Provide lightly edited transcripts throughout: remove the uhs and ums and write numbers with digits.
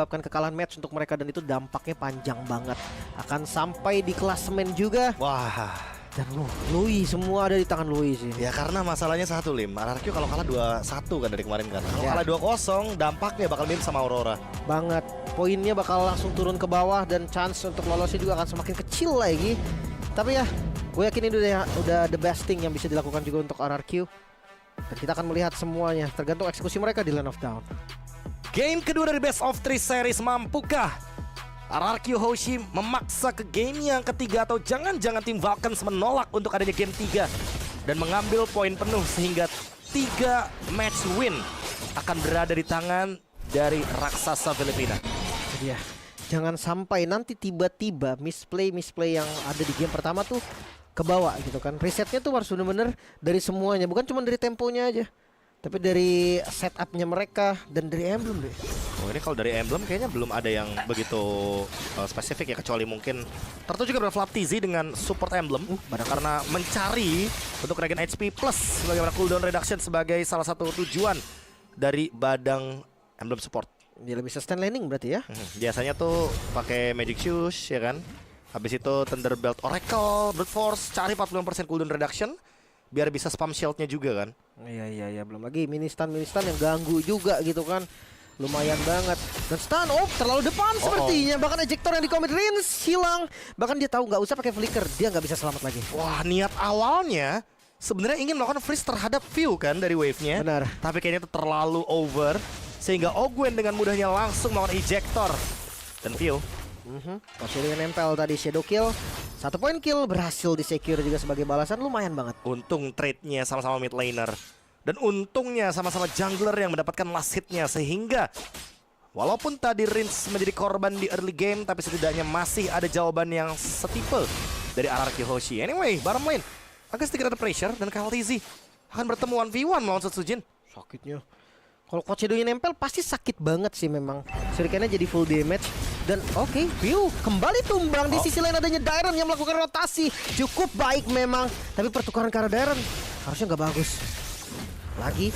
menyebabkan kekalahan match untuk mereka, dan itu dampaknya panjang banget. Akan sampai di klasemen juga. Wah. Dan Lui semua ada di tangan Lui sih. Ya karena masalahnya satu Lim, RRQ kalau kalah 2-1 kan dari kemarin kan. Kalau Ya. kalah 2-0 dampaknya bakal mirip sama Aurora. Banget. Poinnya bakal langsung turun ke bawah dan chance untuk lolosnya juga akan semakin kecil lagi. Tapi ya, gue yakin ini udah the best thing yang bisa dilakukan juga untuk RRQ. Dan kita akan melihat semuanya tergantung eksekusi mereka di Land of Dawn. Game kedua dari Best of 3 series, mampukah RRQ Hoshi memaksa ke game yang ketiga, atau jangan-jangan tim Vulcans menolak untuk adanya game 3 dan mengambil poin penuh sehingga 3 match win akan berada di tangan dari raksasa Filipina. Jadi ya, jangan sampai nanti tiba-tiba misplay yang ada di game pertama tuh kebawa gitu kan. Resetnya tuh harus bener-bener dari semuanya, bukan cuma dari temponya aja, tapi dari setupnya mereka dan dari emblem deh. Oh, ini kalau dari emblem kayaknya belum ada yang begitu spesifik ya, kecuali mungkin tertuju juga Flap TZ dengan support emblem karena mencari untuk regen HP plus bagaimana cooldown reduction sebagai salah satu tujuan dari badang emblem support. Dia lebih sustain laning berarti ya. Biasanya tuh pakai Magic Shoes ya kan. Habis itu Thunderbelt Oracle, Brute Force, cari 45% cooldown reduction biar bisa spam shieldnya juga kan. Iya, belum lagi mini stun yang ganggu juga gitu kan. Lumayan banget. Dan stun, terlalu depan sepertinya. Bahkan ejector yang di commit Rins hilang. Bahkan dia tahu nggak usah pakai flicker, dia nggak bisa selamat lagi. Wah, niat awalnya sebenarnya ingin melakukan freeze terhadap View kan dari wave-nya. Benar. Tapi kayaknya itu terlalu over sehingga Ogwen dengan mudahnya langsung melakukan ejector. Dan View Posisinya nempel tadi Shadow Kill. 1 poin kill berhasil di secure juga sebagai balasan, lumayan banget. untung trade-nya sama-sama mid laner. Dan untungnya sama-sama jungler yang mendapatkan last hit-nya, sehingga walaupun tadi Rins menjadi korban di early game, tapi setidaknya masih ada jawaban yang setipe dari RRQ Hoshi. Anyway, bottom lane agak sedikit ada pressure dan KLTZ akan bertemu 1v1 melawan Setsujin. Sakitnya. Kalau Coach Shadow-nya nempel pasti sakit banget sih memang. Shuriken-nya jadi full damage. Dan View kembali tumbang. Di sisi lain adanya Dairon yang melakukan rotasi. Cukup baik memang. Tapi pertukaran karena Dairon harusnya nggak bagus. Lagi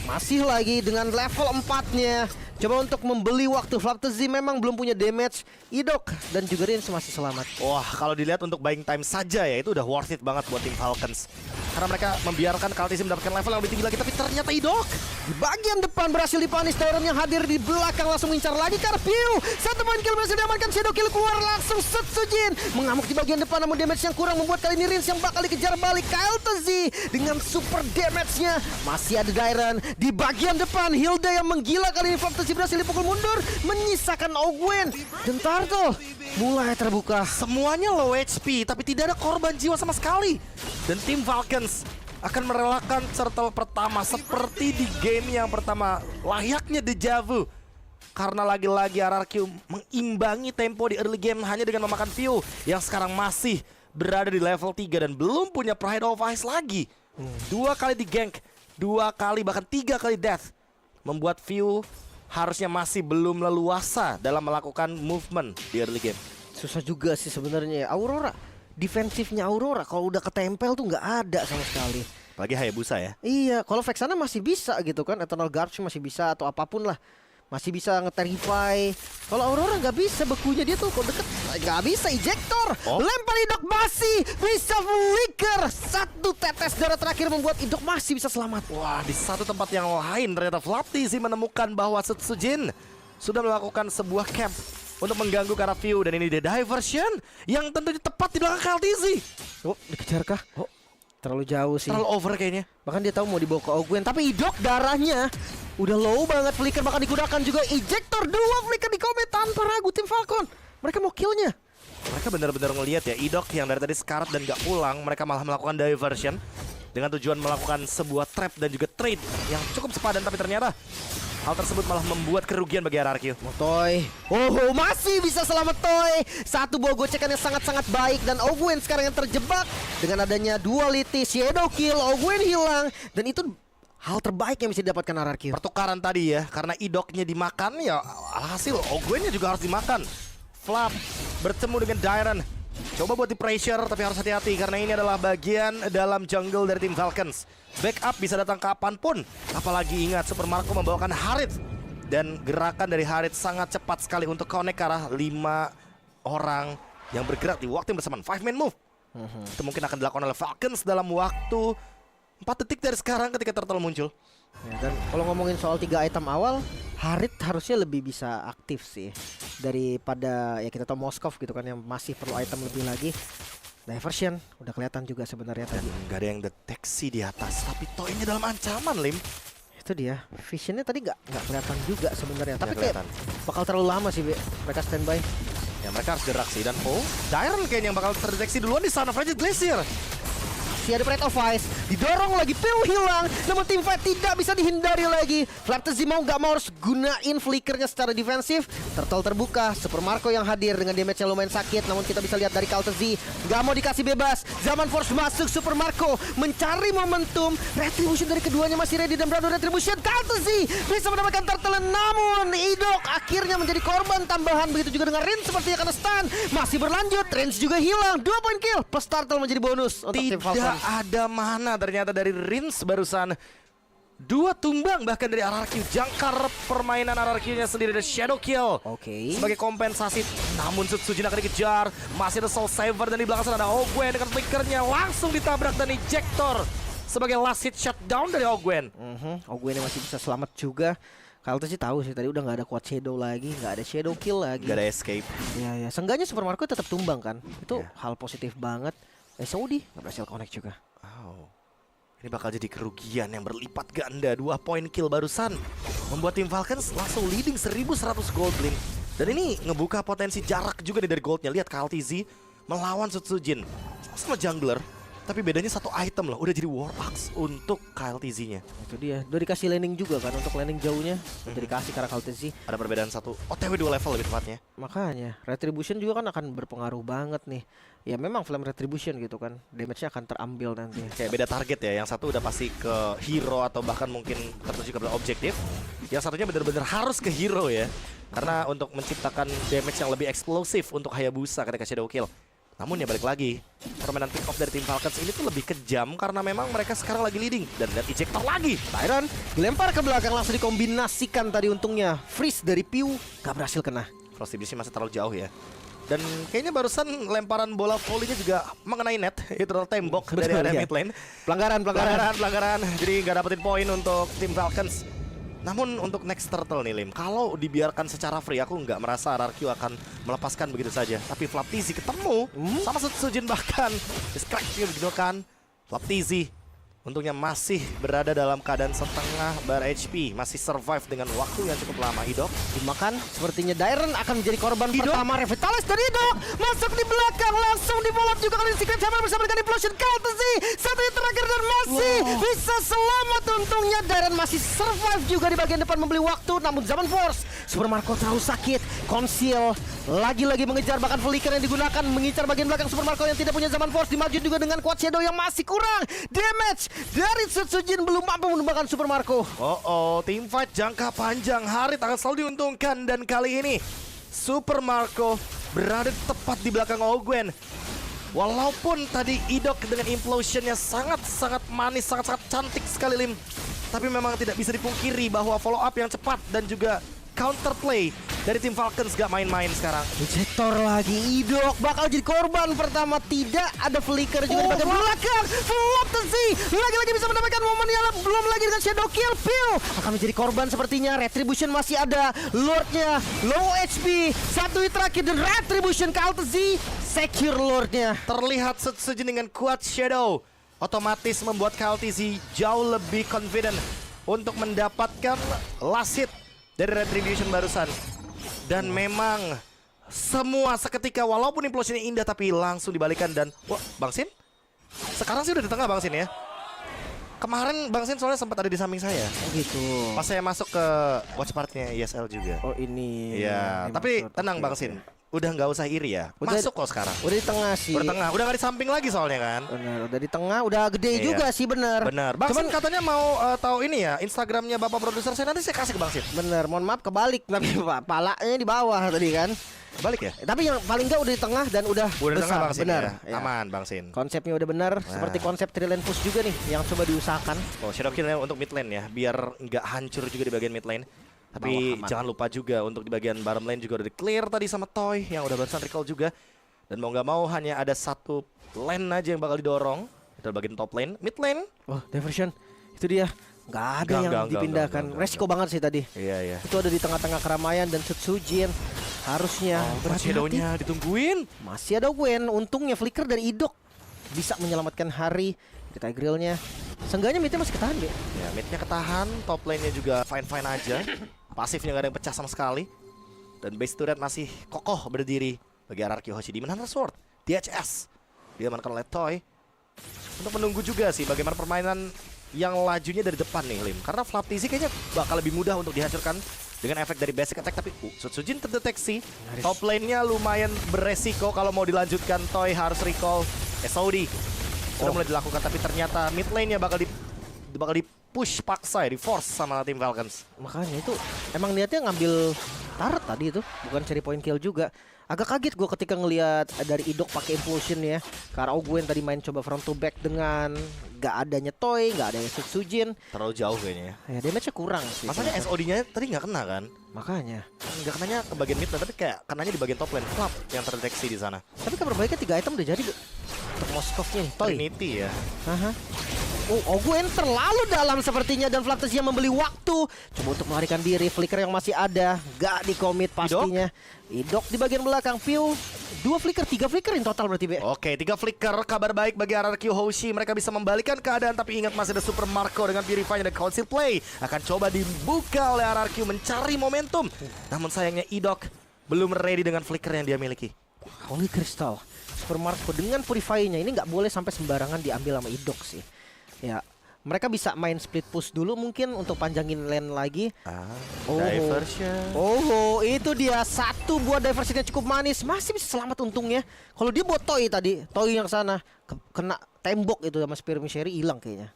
masih lagi dengan level 4-nya. Coba untuk membeli waktu. Flap TZ memang belum punya damage. Idok dan juga Rins masih selamat. Wah, kalau dilihat untuk buying time saja ya, itu udah worth it banget buat tim Falcons. Karena mereka membiarkan KLTZ mendapatkan level yang lebih tinggi lagi. Tapi ternyata Idok di bagian depan berhasil dipanis. Dairon yang hadir di belakang langsung mengincar lagi karena View. 1 poin kill berhasil diamankan. Shadow Kill keluar langsung. Setsujin mengamuk di bagian depan, namun damage yang kurang membuat kali ini Rins yang bakal dikejar balik. KLTZ dengan super damage-nya. Masih ada Dairon di bagian depan. Hilda yang menggila kali ini. Flap TZ berhasil dipukul mundur, menyisakan Ogwen dan Turtle mulai terbuka. semuanya low HP, tapi tidak ada korban jiwa sama sekali. Dan tim Falcons akan merelakan turtle pertama seperti di game yang pertama, layaknya deja vu. Karena lagi-lagi RRQ mengimbangi tempo di early game hanya dengan memakan View yang sekarang masih berada di level 3 dan belum punya Pride of Ice lagi. 2 kali di gank, 2 kali bahkan 3 kali death, membuat View harusnya masih belum leluasa dalam melakukan movement di early game. Susah juga sih sebenarnya. Aurora, defensifnya Aurora kalau udah ketempel tuh nggak ada sama sekali. Apalagi Hayabusa ya. Iya, kalau Vexana masih bisa gitu kan, Eternal Guards masih bisa atau apapun lah, masih bisa nge-terrify. Kalau Aurora nggak bisa, bekunya dia tuh kok deket nggak bisa. Ejector, lempar Idok masih bisa flicker. 1 tetes darah terakhir membuat Idok masih bisa selamat. Wah, di satu tempat yang lain ternyata Flap TZ menemukan bahwa Setsujin sudah melakukan sebuah camp untuk mengganggu ke arah View, dan ini the diversion yang tentunya tepat di belakang KLTZ. Dikejar kah? Terlalu jauh sih. Terlalu over kayaknya. Bahkan dia tahu mau dibawa ke Ogwen, tapi Idok darahnya udah low banget. Flicker bahkan digunakan juga. Ejector 2 flicker di Komet tanpa ragu tim Falcon. Mereka mau killnya. Mereka benar-benar ngelihat ya, Idok yang dari tadi sekarat dan gak pulang, mereka malah melakukan diversion dengan tujuan melakukan sebuah trap dan juga trade yang cukup sepadan, tapi ternyata hal tersebut malah membuat kerugian bagi RRQ. Toy, masih bisa selamat Toy. 1 buah gocekan yang sangat-sangat baik. Dan Ogwen sekarang yang terjebak dengan adanya duality. Shadow Kill, Ogwen hilang. Dan itu hal terbaik yang bisa didapatkan RRQ. Pertukaran tadi ya, karena Idoknya dimakan, ya alhasil Ogwennya juga harus dimakan. Flap bertemu dengan Dairon, coba buat di pressure, tapi harus hati-hati karena ini adalah bagian dalam jungle dari tim Falcons. Backup bisa datang kapanpun. Apalagi ingat, Super Marco membawakan Harith Dan gerakan dari Harit sangat cepat sekali untuk connect ke arah 5 orang yang bergerak di waktu yang bersamaan. 5-man move. Itu mungkin akan dilakukan oleh Falcons dalam waktu 4 detik dari sekarang ketika Turtle muncul. Ya, dan kalau ngomongin soal 3 item awal, Harit harusnya lebih bisa aktif sih daripada ya kita tahu Moskov gitu kan yang masih perlu item lebih lagi. Diversion udah kelihatan juga sebenarnya Dan tadi. nggak ada yang deteksi di atas, tapi Toy-nya dalam ancaman, Lim. Itu dia. Visionnya tadi nggak kelihatan juga sebenarnya. Tapi Nggak kayak bakal terlalu lama sih mereka standby. Ya mereka harus gerak sih. Dan Dairon kayaknya yang bakal terdeteksi duluan di sana. Fragile Glacier. Masih ada Breath of Ice, didorong lagi, Pew hilang, namun tim fight tidak bisa dihindari lagi. Flaptzy mau nggak mau harus gunain flickernya secara defensif. Turtle terbuka, Super Marco yang hadir dengan damage yang lumayan sakit, namun kita bisa lihat dari Kaltzy nggak mau dikasih bebas. Zaman Force masuk, Super Marco mencari momentum. Retribution dari keduanya masih ready dan beradu Retribution. Kaltzy bisa mendapatkan Turtle, namun Idok akhirnya menjadi korban tambahan. Begitu juga dengan Rin sepertinya kena stun. Masih berlanjut, Range juga hilang. 2 point kill plus Turtle menjadi bonus untuk tim Falcon. Tidak ada mana ternyata dari Rins barusan. 2 tumbang bahkan dari RRQ. Jangkar permainan RRQ-nya sendiri dari Shadow Kill. Oke. Sebagai kompensasi. Namun Sujin akan dikejar. Masih ada Soul Saver dan di belakang sana ada Ogwen dengan flickernya langsung ditabrak dan ejector. Sebagai last hit shutdown dari Ogwen. Ogwen masih bisa selamat juga. Kaltzy sih tahu sih tadi udah nggak ada Quad Shadow lagi, nggak ada Shadow Kill lagi. Gak ada escape. Ya, seenggaknya Super Marco tetap tumbang kan. Itu hal positif banget. Saudi nggak berhasil connect juga. Wow. Ini bakal jadi kerugian yang berlipat ganda. 2 point kill barusan membuat tim Falcons langsung leading 1100 gold, Lim. Dan ini ngebuka potensi jarak juga nih dari goldnya. Lihat Kaltzy melawan Sujin sama jungler, tapi bedanya 1 item loh. Udah jadi War Axe untuk Kaltzy-nya. Itu dia. Udah dikasih landing juga kan untuk landing jauhnya. Udah dikasih karena Kaltzy. Ada perbedaan 1 OTW 2 level lebih tepatnya. Makanya Retribution juga kan akan berpengaruh banget nih. Ya memang Flame Retribution gitu kan. Damage-nya akan terambil nanti. Kayak beda target ya. Yang satu udah pasti ke hero atau bahkan mungkin tertuju ke objektif. Yang satunya benar-benar harus ke hero ya. Karena untuk menciptakan damage yang lebih eksplosif untuk Hayabusa ketika Shadow Kill. Namun ya balik lagi, permainan pick off dari tim Falcons ini tuh lebih kejam karena memang mereka sekarang lagi leading. Dan lihat ejector lagi. Tyron dilempar ke belakang langsung dikombinasikan tadi untungnya. Freeze dari Pew gak berhasil kena. Frosty Beast masih terlalu jauh ya. Dan kayaknya barusan lemparan bola volley-nya juga mengenai net. Itu tembok dari area mid lane. Pelanggaran. Jadi nggak dapetin poin untuk tim Falcons. Namun untuk next Turtle nih, Lim, kalau dibiarkan secara free, aku nggak merasa RRQ akan melepaskan begitu saja. Tapi Flaptzy ketemu sama Sujin bahkan. Crack juga digunakan. Flaptzy untungnya masih berada dalam keadaan setengah bar HP. Masih survive dengan waktu yang cukup lama. Idok Dimakan, sepertinya Dairon akan menjadi korban Idok. pertama. Revitalis dari Idok masuk di belakang, langsung dibolak juga kali Secret Chamber bersama dengan Implosion. Kaltzy satu yang terakhir dan masih bisa selamat untungnya. Dairon masih survive juga di bagian depan membeli waktu. Namun Zaman Force, Super Marco terlalu sakit. Conceal lagi-lagi mengejar, bahkan flicker yang digunakan mengincar bagian belakang Super Marco yang tidak punya Zaman Force. Dimaju juga dengan Quad Shadow yang masih kurang damage dari Sujin, belum mampu menumbangkan Super Marco. Team fight jangka panjang. Harit akan selalu diuntungkan. Dan kali ini Super Marco berada tepat di belakang Ogwen. Walaupun tadi Idok dengan implosionnya sangat-sangat manis, sangat-sangat cantik sekali, Lim. Tapi memang tidak bisa dipungkiri bahwa follow up yang cepat dan juga counterplay dari tim Falcons gak main-main sekarang. Ejector lagi, Idok bakal jadi korban pertama. Tidak ada flicker juga di bagian belakang. Flaptzy lagi-lagi bisa mendapatkan momen yang belum lagi dengan Shadow Kill. Pew akan menjadi korban sepertinya. Retribution masih ada, Lordnya low HP. Satu hit terakhir dan Retribution Kaltzy secure Lordnya. Terlihat Sujin dengan Quad Shadow otomatis membuat Kaltzy jauh lebih confident untuk mendapatkan last hit dari Retribution barusan. Dan memang semua seketika, walaupun implosionnya indah tapi langsung dibalikan. Dan wah, Bang Sin sekarang sih udah di tengah Bang Sin ya. Kemarin Bang Sin soalnya sempat ada di samping saya. Oh gitu. Pas saya masuk ke watch partnya ESL juga. Oh ini. Iya, tapi tenang Bang Sin. Udah nggak usah iri ya. Masuk kok sekarang. Udah di tengah sih. Udah tengah, udah nggak di samping lagi soalnya kan. Bener, udah di tengah, udah gede juga sih, bener. Bener. Bang Sin katanya mau tahu ini ya, Instagramnya Bapak Produser saya, nanti saya kasih ke Bang Sin. Bener, mohon maaf kebalik tapi palanya di bawah tadi kan. Balik ya? Tapi yang paling enggak udah di tengah dan udah Udah di besar, tengah Bang Sin bener. ya? Aman Bang Sin. Konsepnya udah benar, seperti konsep Trillion Push juga nih yang coba diusahakan. Oh, Shadow Kill untuk mid lane ya, biar nggak hancur juga di bagian mid lane. Tapi Bawah aman. jangan lupa juga untuk di bagian bottom lane juga udah di clear tadi sama Toy yang udah barusan recall juga. Dan mau nggak mau hanya ada satu lane aja yang bakal didorong. Itu bagian top lane, mid lane. Oh, diversion. Itu dia. Nggak ada yang dipindahkan. Resiko banget sih tadi. Iya, iya. Itu ada di tengah-tengah keramaian dan Setsujin harusnya berhati-hati. Shadownya ditungguin. Masih ada Gwen. Untungnya flicker dari Idok bisa menyelamatkan Hari. Kita grillnya. Seenggaknya midnya masih ketahan deh. Ya, midnya ketahan, top lane-nya juga fine-fine aja. Pasifnya nggak ada yang pecah sama sekali. Dan base turret masih kokoh berdiri bagi RRQ Hoshi Demon Hunter Sword. DHS diamankan oleh Toy. Untuk menunggu juga sih bagaimana permainan yang lajunya dari depan nih, Lim. Karena Flap TZ kayaknya bakal lebih mudah untuk dihancurkan dengan efek dari basic attack. Tapi Setsujin terdeteksi. Top lane-nya lumayan beresiko kalau mau dilanjutkan. Toy harus recall. SOD sudah mulai dilakukan, tapi ternyata mid lane-nya bakal di push paksa ya, di force sama tim Falcons. Makanya itu emang niatnya ngambil turret tadi itu, bukan cari point kill juga. Agak kaget gue ketika ngelihat dari Idok pakai implosion ya. Karena Gwen tadi main coba front to back dengan gak adanya Toy, gak adanya Setsujin. Terlalu jauh kayaknya ya. Ya damage-nya kurang sih. Masanya SOD-nya tadi nggak kena kan? Makanya. Nggak kenanya ke bagian mid, tapi kayak kenanya di bagian top lane. Flap yang terdeteksi di sana. Tapi kabar baiknya 3 item udah jadi Bu. Untuk Moskov-nya nih, Toy. Trinity ya. Aha. Oh, Gwen terlalu dalam sepertinya dan Flaptesia membeli waktu. Coba untuk melarikan diri, flicker yang masih ada, gak di-commit pastinya. Idok di bagian belakang, Piu. 2 flicker, 3 flicker in total berarti, Be. Oke, 3 flicker. Kabar baik bagi RRQ Hoshi. Mereka bisa membalikan keadaan, tapi ingat masih ada Super Marco dengan Purify dan Council Play. Akan coba dibuka oleh RRQ mencari momentum. Namun sayangnya Idok belum ready dengan flicker yang dia miliki. Holy Crystal, Super Marco dengan Purify-nya ini nggak boleh sampai sembarangan diambil sama Idok sih. Ya, mereka bisa main split push dulu mungkin untuk panjangin lane lagi. Diversion. Oh, itu dia satu buat diversionnya cukup manis. Masih bisa selamat untungnya. Kalau dia buat Toy tadi, Toy yang sana kena tembok itu sama Spear Missionary hilang kayaknya.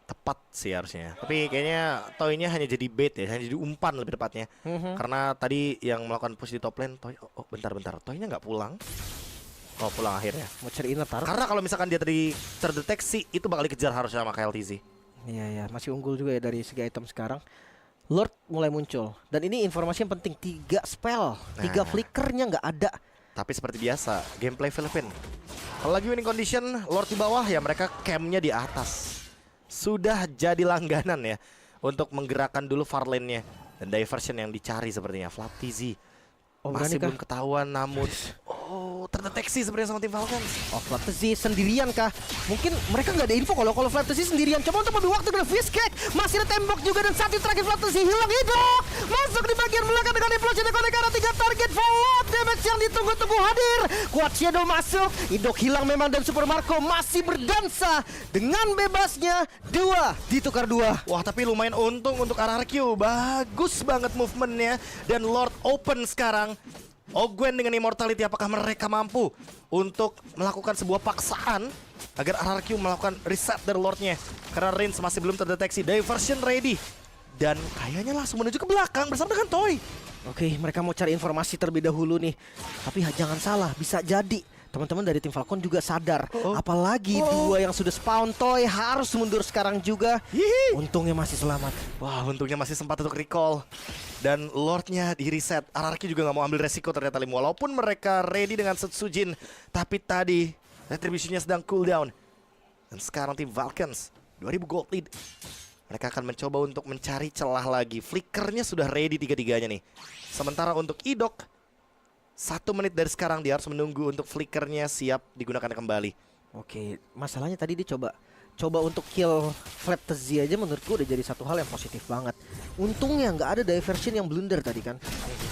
Tepat sih harusnya. Tapi kayaknya Toy-nya hanya jadi bait ya, hanya jadi umpan lebih tepatnya. Karena tadi yang melakukan push di top lane, Toy, bentar. Toy-nya nggak pulang. Oh, pulang akhirnya. Mau cari inner taruh. Karena kalau misalkan dia tadi terdeteksi, itu bakal dikejar harusnya sama KLTZ. Iya, masih unggul juga ya dari segi item sekarang. Lord mulai muncul. Dan ini informasi yang penting, 3 spell, 3 flickernya nggak ada. Tapi seperti biasa, gameplay Philippine. Kalau lagi winning condition, Lord di bawah ya mereka campnya di atas. Sudah jadi langganan ya untuk menggerakkan dulu far lane-nya. Dan diversion yang dicari sepertinya Flap TZ. Masih belum ketahuan namun terdeteksi sebenarnya sama tim Falcons. Oh, Flaptezy sendirian kah? Mungkin mereka nggak ada info kalau Flaptezy sendirian. Coba untuk lebih waktu dengan Fishcake. Masih ada tembok juga dan satu terakhir Flaptezy hilang Idok. Masuk di bagian belakang dengan implosion Connect ada 3 target follow damage yang ditunggu-tunggu hadir. Kuat Shadow masuk. Idok hilang memang dan Super Marco masih berdansa dengan bebasnya 2 ditukar 2. Wah, tapi lumayan untung untuk RRQ. Bagus banget movementnya. Dan Lord open sekarang. Gwen dengan Immortality, apakah mereka mampu untuk melakukan sebuah paksaan agar RRQ melakukan reset dari Lordnya? Karena range masih belum terdeteksi. Diversion ready. Dan kayaknya langsung menuju ke belakang bersama dengan Toy. Oke, mereka mau cari informasi terlebih dahulu nih. Tapi jangan salah, bisa jadi teman-teman dari tim Falcon juga sadar. Apalagi 2 yang sudah spawn. Toy harus mundur sekarang juga. Untungnya masih selamat. Wah, untungnya masih sempat untuk recall. Dan Lordnya di reset. RRQ juga nggak mau ambil resiko ternyata, Lim. Walaupun mereka ready dengan Setsujin, tapi tadi retributionnya sedang cooldown. Dan sekarang tim Falcons 2000 gold lead. Mereka akan mencoba untuk mencari celah lagi. Flickernya sudah ready 3-3-nya nih. Sementara untuk Idok, 1 menit dari sekarang dia harus menunggu untuk flickernya siap digunakan kembali. Oke, masalahnya tadi dia coba untuk kill Flaptezy aja menurutku udah jadi satu hal yang positif banget. Untungnya nggak ada diversion yang blunder tadi kan.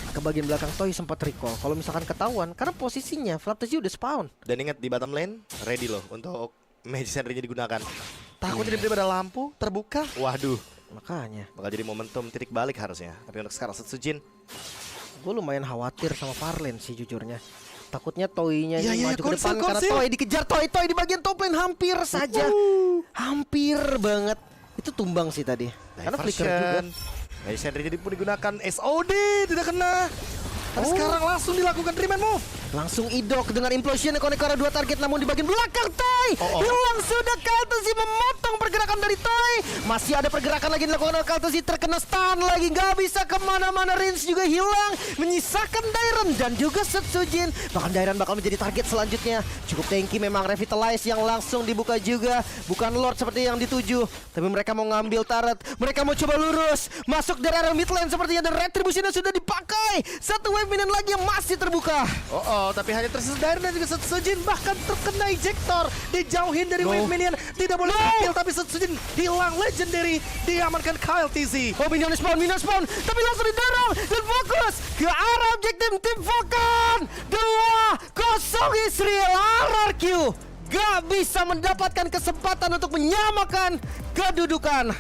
Ke bagian belakang Toy sempat recall. Kalau misalkan ketahuan, karena posisinya Flaptezy udah spawn. Dan ingat di bottom lane ready loh untuk Magician Ring-nya digunakan. Takutnya tiba-tiba ada lampu terbuka. Waduh, Makanya bakal jadi momentum titik balik harusnya. Tapi untuk sekarang Setsujin, gue lumayan khawatir sama Farlane sih jujurnya. Takutnya Toy-nya Iya, ini iya, maju ke depan konsil. karena Toy dikejar. Toy di bagian top lane hampir saja. Hampir banget. Itu tumbang sih tadi. Karena flicker juga. Magician Ring pun digunakan. SOD tidak kena. Tapi sekarang langsung dilakukan 3-man move. Langsung idok dengan implosion yang connect ke arah 2 target, namun di bagian belakang Toy hilang sudah. Kaltesi memotong pergerakan dari Toy. Masih ada pergerakan lagi dilakukan oleh Kaltesi, terkena stun lagi, nggak bisa kemana-mana. Rinse juga hilang, menyisakan Dairon dan juga Setsujin. Bahkan Dairon bakal menjadi target selanjutnya. Cukup tanky memang. Revitalize yang langsung dibuka juga, bukan Lord seperti yang dituju, tapi mereka mau ngambil turret. Mereka mau coba lurus masuk dari area mid lane sepertinya, dan retribusinya sudah dipakai. Satu wave minion lagi yang masih terbuka. Tapi hanya tersisa Dairon dan juga Setsujin, bahkan terkena ejector, dijauhin dari wave minion, tidak boleh kill, tapi Setsujin hilang. Legendary diamankan Kyle TZ. Minion spawn, tapi langsung didorong dan fokus ke arah objektif tim Vulcan. 2-0 Israel. RRQ gak bisa mendapatkan kesempatan untuk menyamakan kedudukan.